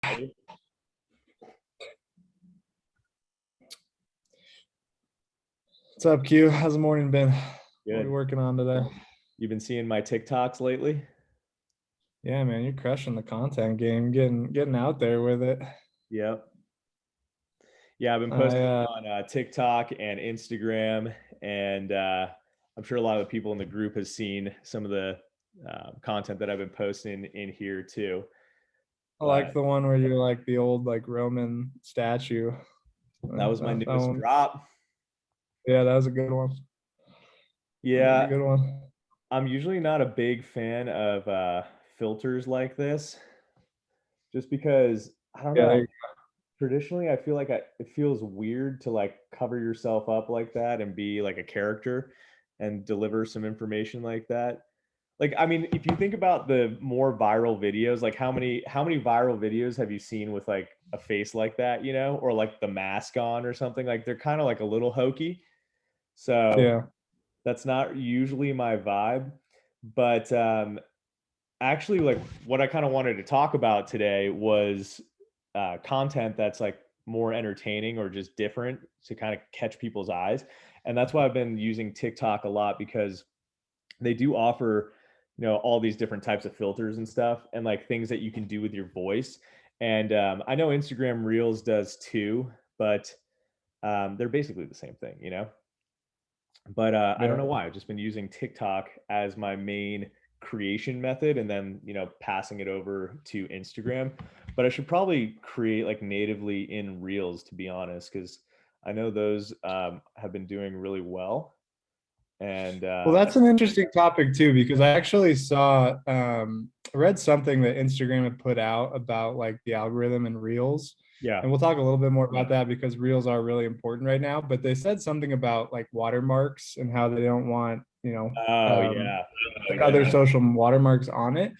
Ready? What's up, Q? How's the morning been? What are we Good. working on today? You've been seeing my TikToks lately? Yeah, man, you're crushing the content game, getting out there with it. Yep. Yeah, I've been I posting on TikTok and Instagram, and I'm sure a lot of the people in the group has seen some of the content that I've been posting in here too. I like But the one where you're like the old like Roman statue. that was my That newest one, drop. yeah, that was a good one. That was a Yeah, good one. I'm usually not a big fan of filters like this, just because I don't Yeah, know. Traditionally, I feel like it feels weird to like cover yourself up like that and be like a character and deliver some information like that. Like, I mean, if you think about the more viral videos, like how many viral videos have you seen with like a face like that, or like the mask on or something? Like they're kind of like a little hokey. So yeah, that's not usually my vibe. But actually, like what I kind of wanted to talk about today was content that's like more entertaining or just different to kind of catch people's eyes. And that's why I've been using TikTok a lot, because they do offer, all these different types of filters and stuff, and like things that you can do with your voice. And I know Instagram Reels does too, but they're basically the same thing. But I don't yeah. know why. I've just been using TikTok as my main creation method, and then passing it over to Instagram. But I should probably create like natively in Reels, to be honest, because I know those have been doing really well. And Well, that's an interesting topic too, because I actually read something that Instagram had put out about like the algorithm and Reels. yeah. And we'll talk a little bit more about that because Reels are really important right now. But they said something about like watermarks and how they don't want, Oh yeah. like other social watermarks on it.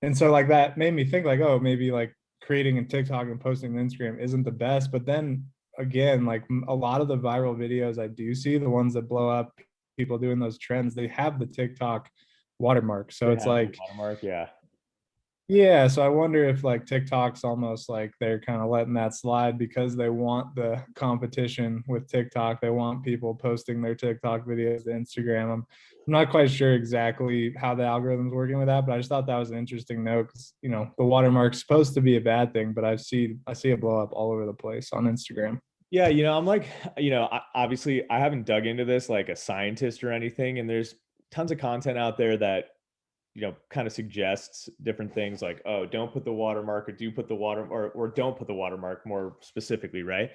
And so like that made me think like, oh, maybe like creating a TikTok and posting on Instagram isn't the best. But then again, like a lot of the viral videos I do see, the ones that blow up, people doing those trends, they have the TikTok watermark. So They it's have the like, watermark. Yeah. yeah, so I wonder if like TikTok's almost like they're kind of letting that slide because they want the competition with TikTok. They want people posting their TikTok videos to Instagram. I'm not quite sure exactly how the algorithm's working with that, but I just thought that was an interesting note because the watermark's supposed to be a bad thing, but I see it blow up all over the place on Instagram. Yeah, I'm like, obviously I haven't dug into this like a scientist or anything, and there's tons of content out there that kind of suggests different things like, oh, don't put the watermark, or do put the water, or don't put the watermark more specifically, right?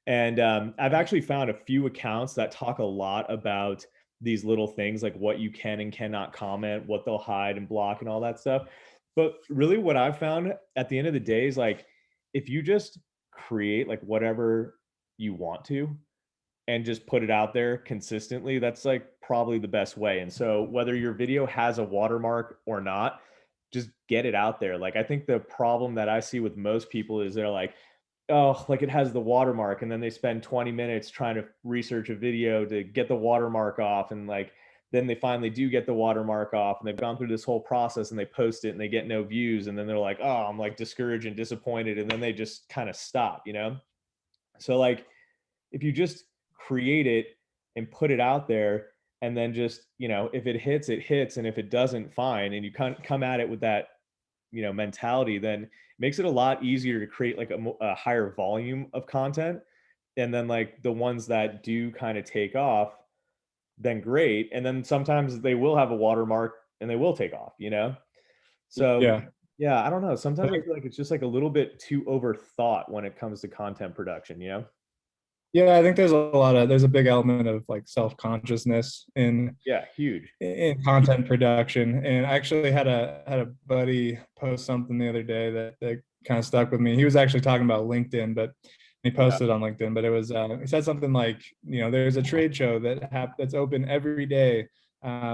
And I've actually found a few accounts that talk a lot about these little things, like what you can and cannot comment, what they'll hide and block, and all that stuff. But really, what I've found at the end of the day is like, if you just create like whatever you want to, and just put it out there consistently, that's like probably the best way. And so whether your video has a watermark or not, just get it out there. Like I think the problem that I see with most people is they're like, oh, like it has the watermark, and then they spend 20 minutes trying to research a video to get the watermark off, and like then they finally do get the watermark off, and they've gone through this whole process, and they post it and they get no views, and then they're like, oh, I'm like discouraged and disappointed, and then they just kind of stop. So like if you just create it and put it out there, and then just if it hits, it hits, and if it doesn't, fine, and you come at it with that mentality, then it makes it a lot easier to create like a higher volume of content. And then like the ones that do kind of take off, then great, and then sometimes they will have a watermark and they will take off. So Yeah. yeah, I don't know, sometimes I feel like it's just like a little bit too overthought when it comes to content production. Yeah, I think there's a big element of like self-consciousness Yeah, huge. in content production. And I actually had a buddy post something the other day that kind of stuck with me. He was actually talking about LinkedIn, but he Yeah. posted on LinkedIn, but it was he said something like, there's a trade show that's open every day,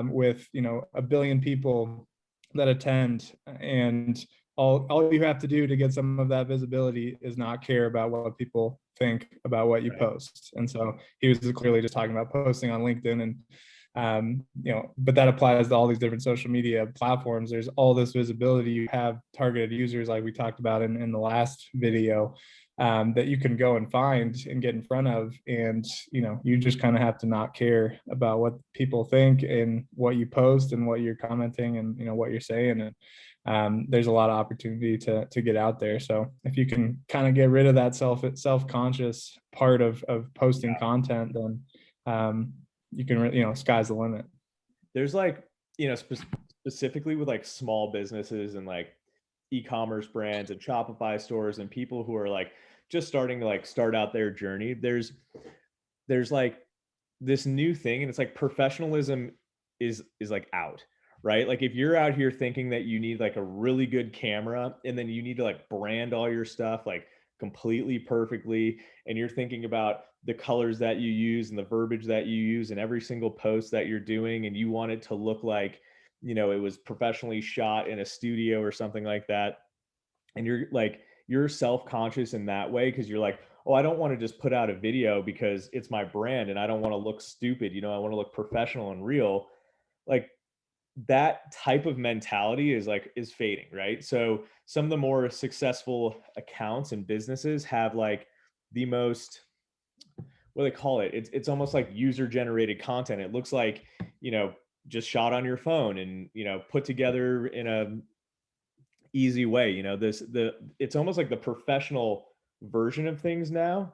with a billion people that attend, and all you have to do to get some of that visibility is not care about what people think about what you Right. post. And so he was clearly just talking about posting on LinkedIn, and But that applies to all these different social media platforms. There's all this visibility. You have targeted users like we talked about in the last video, that you can go and find and get in front of. And, you just kind of have to not care about what people think and what you post and what you're commenting and, what you're saying. And there's a lot of opportunity to get out there. So if you can kind of get rid of that self-conscious part of posting content, then you can, sky's the limit. There's like, specifically with like small businesses and like e-commerce brands and Shopify stores and people who are like just starting to like start out their journey, there's like this new thing, and it's like professionalism is like out, right? Like if you're out here thinking that you need like a really good camera and then you need to like brand all your stuff like completely perfectly, and you're thinking about the colors that you use and the verbiage that you use in every single post that you're doing, and you want it to look like, it was professionally shot in a studio or something like that, and you're self-conscious in that way because you're like, oh, I don't want to just put out a video because it's my brand and I don't want to look stupid, I want to look professional and real. Like that type of mentality is fading, right? So some of the more successful accounts and businesses have like the most, what do they call it? It's almost like user generated content. It looks like, just shot on your phone and, put together in a easy way. It's almost like the professional version of things now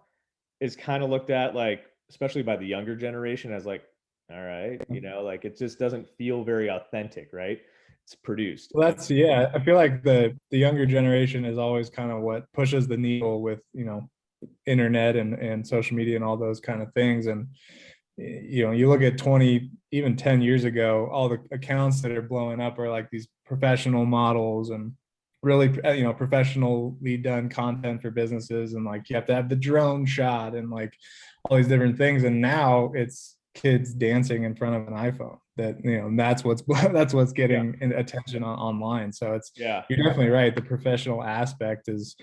is kind of looked at like, especially by the younger generation, as like, all right, like it just doesn't feel very authentic, right? It's produced. Well, yeah, I feel like the younger generation is always kind of what pushes the needle with, internet and social media and all those kind of things. And, you look at 20, even 10 years ago, all the accounts that are blowing up are like these professional models and really, professionally done content for businesses. And like, you have to have the drone shot and like all these different things. And now it's kids dancing in front of an iPhone. That's what's getting attention online. So you're definitely right. The professional aspect is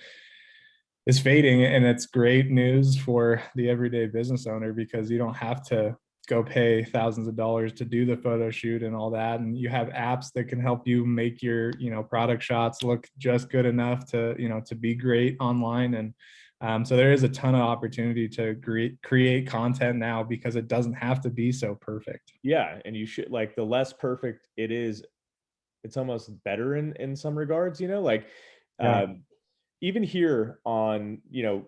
fading, and it's great news for the everyday business owner because you don't have to go pay thousands of dollars to do the photo shoot and all that. And you have apps that can help you make your, product shots look just good enough to, to be great online. And so there is a ton of opportunity to create content now because it doesn't have to be so perfect. Yeah. And you should, like, the less perfect it is, it's almost better in some regards, like, even here on,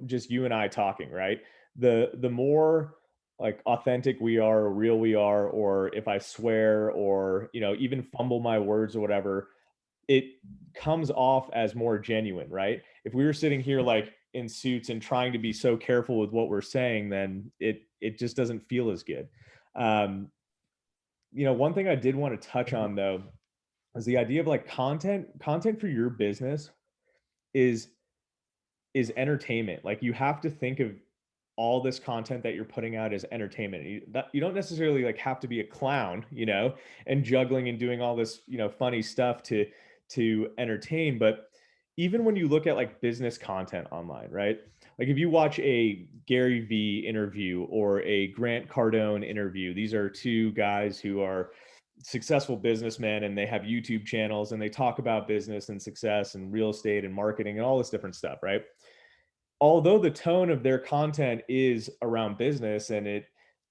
just you and I talking, right? The more like authentic we are, or real we are, or if I swear or, even fumble my words or whatever, it comes off as more genuine, right? If we were sitting here like in suits and trying to be so careful with what we're saying, then it just doesn't feel as good. One thing I did want to touch on though is the idea of like content for your business is entertainment. Like you have to think of all this content that you're putting out as entertainment. You don't necessarily like have to be a clown, and juggling and doing all this, funny stuff to entertain. But even when you look at like business content online, right? Like if you watch a Gary Vee interview or a Grant Cardone interview, these are two guys who are successful businessmen and they have YouTube channels and they talk about business and success and real estate and marketing and all this different stuff, right? Although the tone of their content is around business and it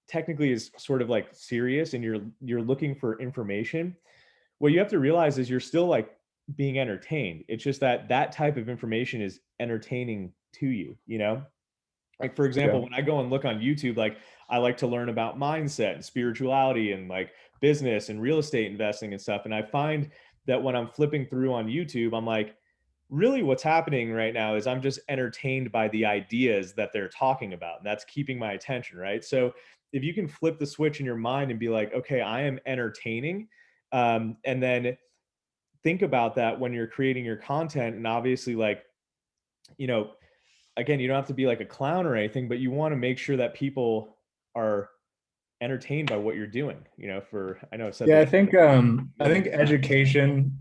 technically is sort of like serious and you're looking for information, what you have to realize is you're still like being entertained. It's just that type of information is entertaining to you, Like for example, when I go and look on YouTube, like I like to learn about mindset and spirituality and like business and real estate investing and stuff. And I find that when I'm flipping through on YouTube, I'm like, really what's happening right now is I'm just entertained by the ideas that they're talking about. And that's keeping my attention, right? So if you can flip the switch in your mind and be like, okay, I am entertaining, and then think about that when you're creating your content. And obviously, like, again, you don't have to be like a clown or anything, but you want to make sure that people are entertained by what you're doing, I know I've said Yeah, that. I think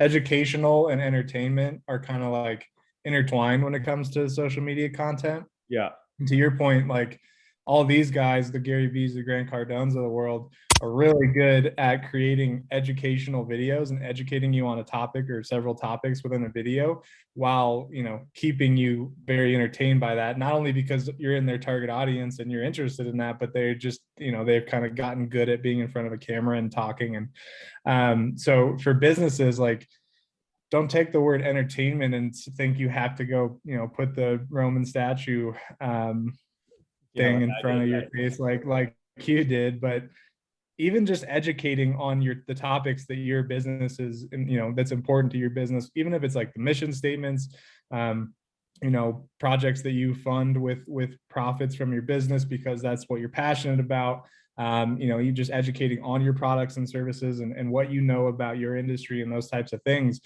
educational and entertainment are kind of like intertwined when it comes to social media content. Yeah. And to your point, like all these guys, the Gary V's, the Grant Cardones of the world, are really good at creating educational videos and educating you on a topic or several topics within a video, while, you know, keeping you very entertained by that. Not only because you're in their target audience and you're interested in that, but they're just, you know, they've kind of gotten good at being in front of a camera and talking. And so for businesses, like, don't take the word entertainment and think you have to go, you know, put the Roman statue thing in front of your face like you did. But even just educating on the topics that your business is, and, you know, that's important to your business, even if it's like the mission statements, you know, projects that you fund with profits from your business because that's what you're passionate about. You know, you just educating on your products and services and what you know about your industry and those types of things.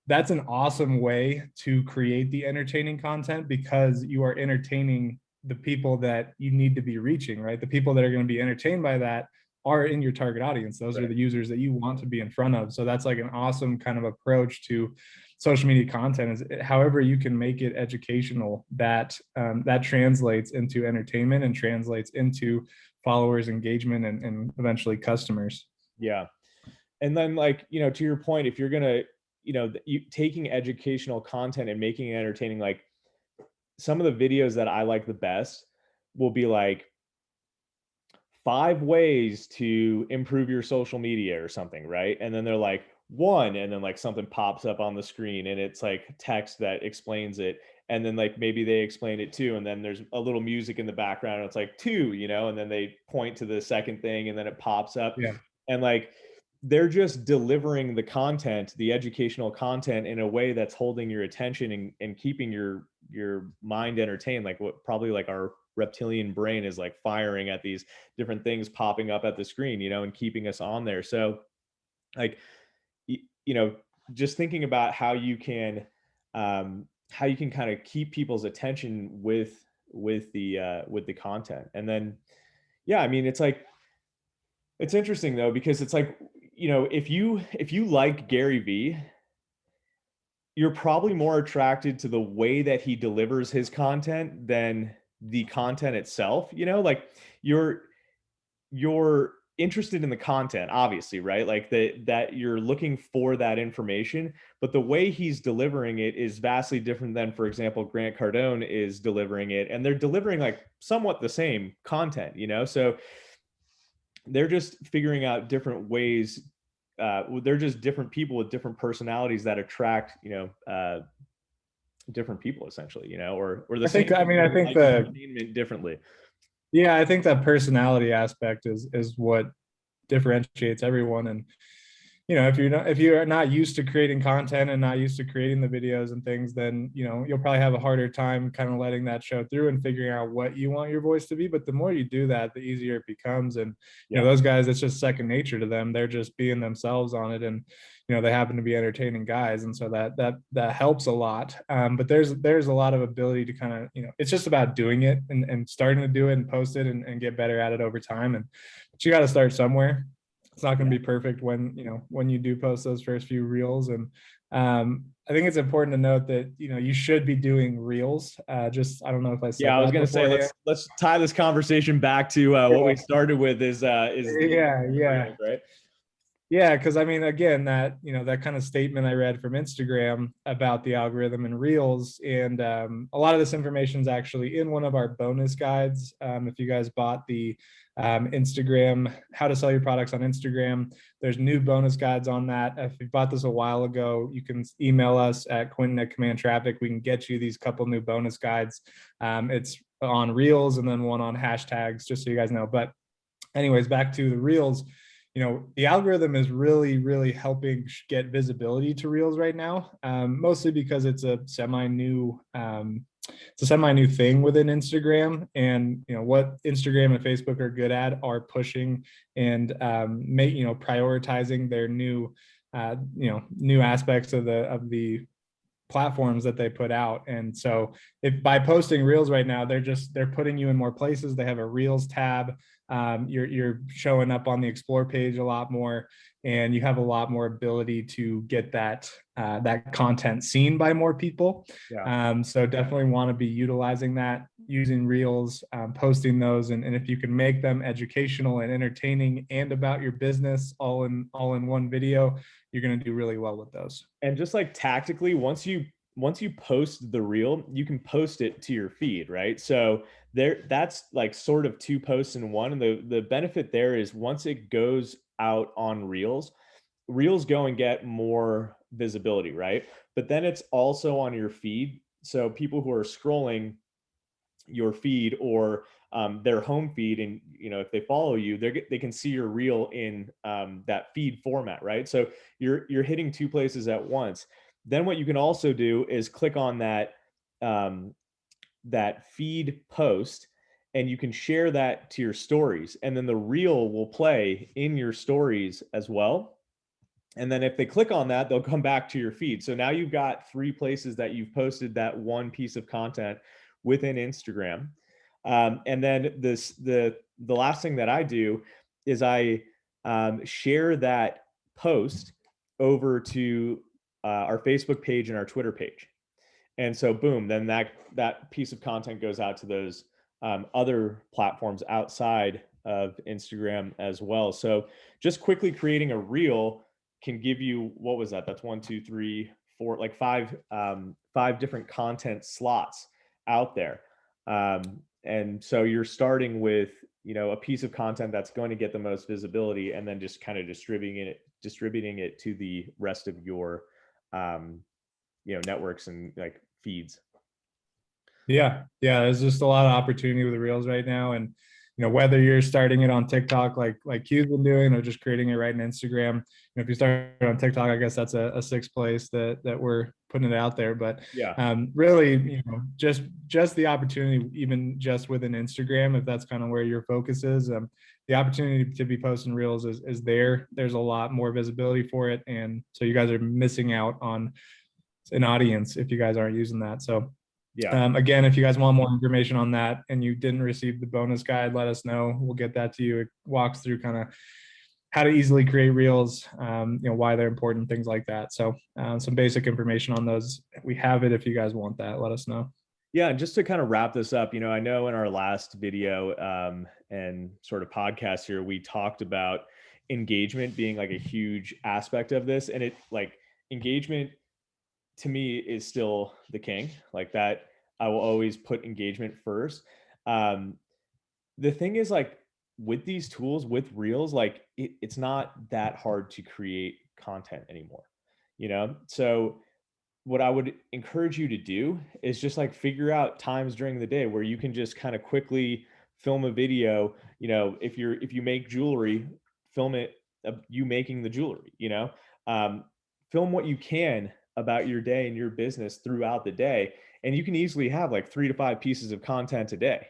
That's an awesome way to create the entertaining content, because you are entertaining the people that you need to be reaching, right? The people that are going to be entertained by that are in your target audience. Those are the users that you want to be in front of. So that's like an awesome kind of approach to social media content, is however you can make it educational, that that translates into entertainment and translates into followers, engagement, and eventually customers. Yeah. And then, like, you know, to your point, if you're going to, you know, you taking educational content and making it entertaining, like some of the videos that I like the best will be like 5 ways to improve your social media or something, right? And then they're like 1, and then like something pops up on the screen and it's like text that explains it. And then like maybe they explain it 2, and then there's a little music in the background. And it's like 2, you know, and then they point to the second thing and then it pops up. Yeah. And like they're just delivering the content, the educational content, in a way that's holding your attention and keeping your mind entertained. Like what probably like our reptilian brain is like firing at these different things popping up at the screen, you know, and keeping us on there. So like, you know, just thinking about how you can kind of keep people's attention with the content. And then, yeah, I mean, it's like, it's interesting though, because it's like, you know, if you like Gary Vee, you're probably more attracted to the way that he delivers his content than the content itself. You know, like you're interested in the content, obviously, right? Like that you're looking for that information, but the way he's delivering it is vastly different than, for example, Grant Cardone is delivering it, and they're delivering like somewhat the same content, you know? So they're just figuring out different ways. They're just different people with different personalities that attract, you know, different people, essentially, you know, or the I same. think, I mean, I think the entertainment differently. Yeah, I think that personality aspect is what differentiates everyone. And, you know, if you're not used to creating content and not used to creating the videos and things, then, you know, you'll probably have a harder time kind of letting that show through and figuring out what you want your voice to be. But the more you do that, the easier it becomes. And, you know, those guys, it's just second nature to them. They're just being themselves on it. And, you know, they happen to be entertaining guys. And so that helps a lot. But there's a lot of ability to kind of, you know, it's just about doing it and starting to do it and post it and get better at it over time. But you got to start somewhere. It's not going to be perfect when, you know, when you do post those first few reels. And I think it's important to note that, you know, you should be doing reels. Just, I don't know if I said I was that going to say, let's tie this conversation back to what we started with is yeah. Right. Yeah, because I mean, again, that, you know, that kind of statement I read from Instagram about the algorithm and reels, and a lot of this information is actually in one of our bonus guides. If you guys bought the Instagram, how to sell your products on Instagram, there's new bonus guides on that. If you bought this a while ago, you can email us at Quentin@CommandTraffic. We can get you these couple new bonus guides. It's on reels and then one on hashtags, just so you guys know. But anyways, back to the reels. You know, the algorithm is really helping get visibility to reels right now, mostly because it's a semi-new thing within Instagram. And, you know, what Instagram and Facebook are good at are pushing and prioritizing their new new aspects of the platforms that they put out. And so if by posting reels right now, they're putting you in more places. They have a reels tab. You're showing up on the explore page a lot more, and you have a lot more ability to get that content seen by more people. So definitely want to be utilizing that. using reels, posting those, and if you can make them educational and entertaining and about your business all in one video, you're going to do really well with those. And just like tactically, once you post the reel, you can post it to your feed, right? So that's like sort of 2 posts in one. And the benefit there is once it goes out on reels go and get more visibility, right? But then it's also on your feed. So people who are scrolling your feed or their home feed, and if they follow you, they can see your reel in that feed format, right? So you're hitting 2 places at once. Then what you can also do is click on that that feed post, and you can share that to your stories, and then the reel will play in your stories as well. And then if they click on that, they'll come back to your feed. So now you've got 3 places that you've posted that one piece of content within Instagram. And then the last thing that I do is I share that post over to our Facebook page and our Twitter page. And so boom, then that piece of content goes out to those other platforms outside of Instagram as well. So just quickly creating a reel can give you, what was that? That's 1, 2, 3, 4, like 5 different content slots out there. And so you're starting with, a piece of content that's going to get the most visibility, and then just kind of distributing it to the rest of your, networks and like feeds. Yeah. There's just a lot of opportunity with the reels right now. And, whether you're starting it on TikTok, like Q's been doing, or just creating it right in Instagram, if you start on TikTok, I guess that's a 6th place that we're putting it out there. But yeah, really, just the opportunity, even just within Instagram, if that's kind of where your focus is, the opportunity to be posting reels is there. There's a lot more visibility for it. And so you guys are missing out on an audience if you guys aren't using that. So yeah. again, if you guys want more information on that and you didn't receive the bonus guide, let us know. We'll get that to you. It walks through kind of how to easily create reels, why they're important, things like that. So some basic information on those. We have it. If you guys want that, let us know. Yeah, and just to kind of wrap this up, I know in our last video and sort of podcast here, we talked about engagement being like a huge aspect of this. And engagement to me is still the king. Like that, I will always put engagement first. The thing is, like, with these tools, with reels, like it's not that hard to create content anymore, So what I would encourage you to do is just like figure out times during the day where you can just kind of quickly film a video. If you make jewelry, film it of you making the jewelry, film what you can about your day and your business throughout the day. And you can easily have like 3 to 5 pieces of content a day,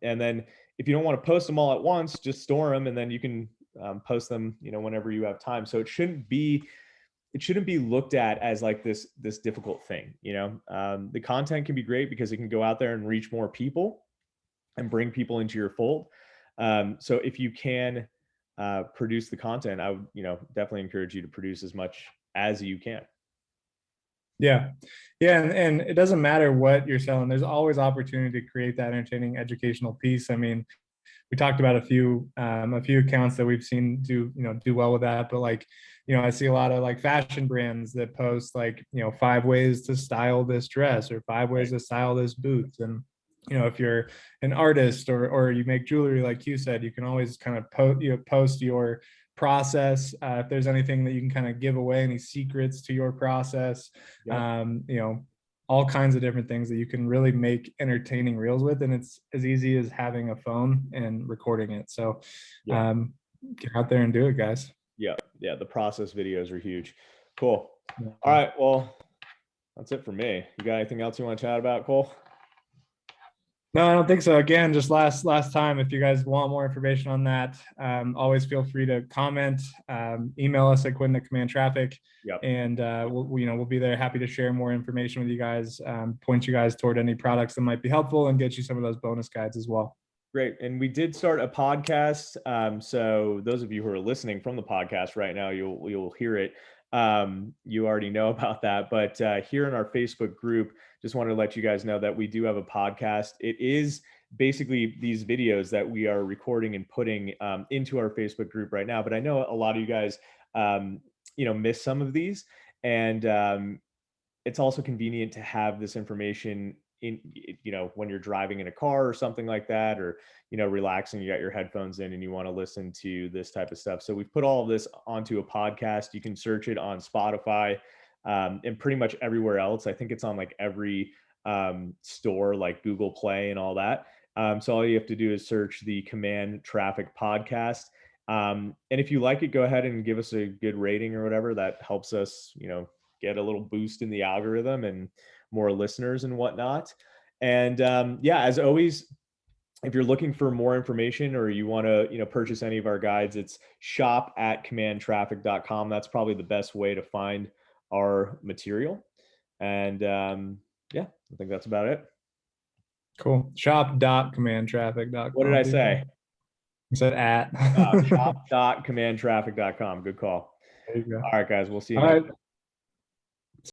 and then if you don't want to post them all at once, just store them, and then you can post them, whenever you have time. So it shouldn't be looked at as like this difficult thing. The content can be great because it can go out there and reach more people and bring people into your fold. So if you can produce the content, I would definitely encourage you to produce as much as you can. Yeah. And it doesn't matter what you're selling. There's always opportunity to create that entertaining educational piece. I mean, we talked about a few accounts that we've seen do well with that, but like, I see a lot of like fashion brands that post like, 5 ways to style this dress or 5 ways to style this boots. And if you're an artist or you make jewelry, like you said, you can always kind of post your process. If there's anything that you can kind of give away, any secrets to your process, Yep. all kinds of different things that you can really make entertaining reels with. And it's as easy as having a phone and recording it. So get out there and do it, guys. Yeah. The process videos are huge. Cool. Yeah. All right. Well, that's it for me. You got anything else you want to chat about, Cole? No, I don't think so. Again, just last time, if you guys want more information on that, always feel free to comment, email us at Quinn at Command Traffic. Yep. And we'll be there, happy to share more information with you guys, point you guys toward any products that might be helpful, and get you some of those bonus guides as well. Great. And we did start a podcast. So those of you who are listening from the podcast right now, you'll hear it. You already know about that. But here in our Facebook group, just wanted to let you guys know that we do have a podcast. It is basically these videos that we are recording and putting into our Facebook group right now. But I know a lot of you guys, miss some of these. And it's also convenient to have this information in, when you're driving in a car or something like that, or relaxing, you got your headphones in and you want to listen to this type of stuff. So we've put all of this onto a podcast. You can search it on Spotify, and pretty much everywhere else. I think it's on like every store, like Google Play and all that. So all you have to do is search the Command Traffic Podcast. And if you like it, go ahead and give us a good rating or whatever. That helps us, get a little boost in the algorithm and more listeners and whatnot. And yeah, as always, if you're looking for more information or you want to, purchase any of our guides, it's shop@commandtraffic.com. That's probably the best way to find our material. And yeah, I think that's about it. Cool. Shop.commandtraffic.com. What did I say? I said at. Shop.commandtraffic.com. Good call. There you go. All right, guys. We'll see you All next right.